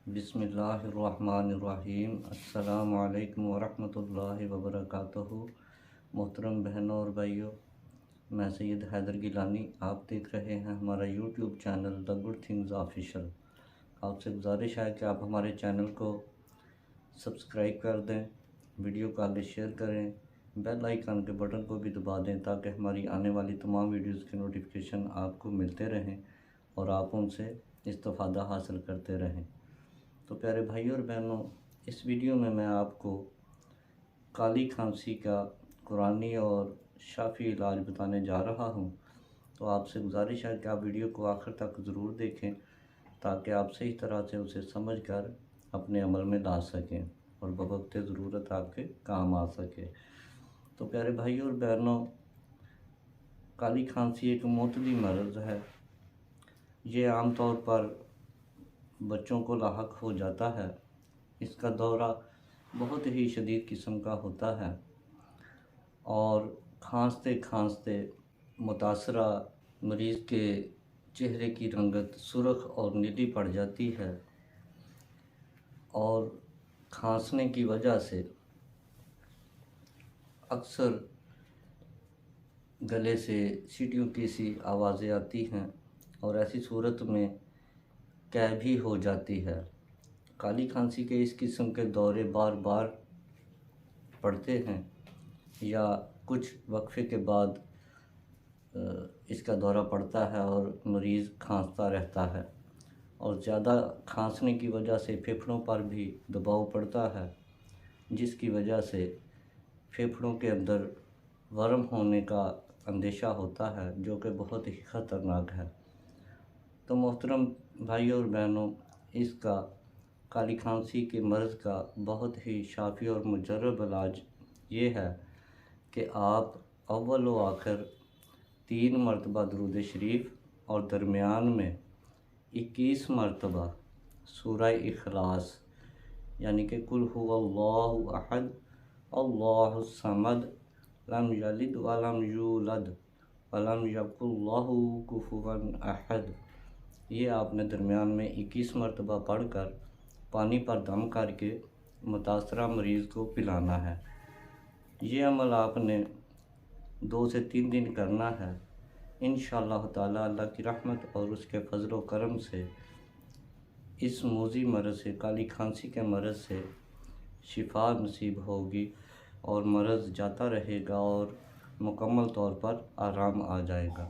بسم اللہ الرحمن الرحیم۔ السلام علیکم ورحمۃ اللہ وبرکاتہ۔ محترم بہنوں اور بھائیوں، میں سید حیدر گیلانی، آپ دیکھ رہے ہیں ہمارا YouTube channel the good things official. آپ سے گزارش ہے کہ آپ ہمارے چینل کو سبسکرائب کر دیں، ویڈیو کو آگے شیئر کریں، بیل آئیکن کے بٹن کو بھی دبا دیں تاکہ ہماری آنے والی تمام ویڈیوز کے نوٹیفیکیشن آپ کو ملتے رہیں اور آپ ان سے استفادہ حاصل کرتے رہیں۔ تو پیارے بھائیوں اور بہنوں، اس ویڈیو میں آپ کو کالی کھانسی کا قرآنی اور شافی علاج بتانے جا رہا ہوں۔ تو آپ سے گزارش ہے کہ آپ ویڈیو کو آخر تک ضرور دیکھیں تاکہ آپ صحیح طرح سے اسے سمجھ کر اپنے عمل میں لا سکیں اور بوقت ضرورت آپ کے کام آ سکے۔ تو پیارے بھائیوں اور بہنوں، کالی کھانسی ایک معتدی مرض ہے۔ یہ عام طور پر بچوں کو لاحق ہو جاتا ہے۔ اس کا دورہ بہت ہی شدید قسم کا ہوتا ہے اور کھانستے کھانستے متاثرہ مریض کے چہرے کی رنگت سرخ اور نیلی پڑ جاتی ہے اور کھانسنے کی وجہ سے اکثر گلے سے سیٹیوں کی سی آوازیں آتی ہیں اور ایسی صورت میں قے بھی ہو جاتی ہے۔ کالی کھانسی کے اس قسم کے دورے بار بار پڑتے ہیں یا کچھ وقفے کے بعد اس کا دورہ پڑتا ہے اور مریض کھانستا رہتا ہے اور زیادہ کھانسنے کی وجہ سے پھیپھڑوں پر بھی دباؤ پڑتا ہے، جس کی وجہ سے پھیپھڑوں کے اندر ورم ہونے کا اندیشہ ہوتا ہے جو کہ بہت ہی خطرناک ہے۔ تو محترم بھائیوں اور بہنوں، اس کا کالی کھانسی کے مرض کا بہت ہی شافی اور مجرب علاج یہ ہے کہ آپ اول و آخر 3 مرتبہ درود شریف اور درمیان میں 21 مرتبہ سورہ اخلاص یعنی کہ قل هو اللہ احد اللہ الصمد لم یلد ولم یولد ولم یکن لہ کفوا احد، یہ آپ نے درمیان میں 21 مرتبہ پڑھ کر پانی پر دم کر کے متاثرہ مریض کو پلانا ہے۔ یہ عمل آپ نے 2 سے 3 دن کرنا ہے۔ انشاءاللہ تعالی اللہ کی رحمت اور اس کے فضل و کرم سے اس موذی مرض سے، کالی کھانسی کے مرض سے شفا نصیب ہوگی اور مرض جاتا رہے گا اور مکمل طور پر آرام آ جائے گا۔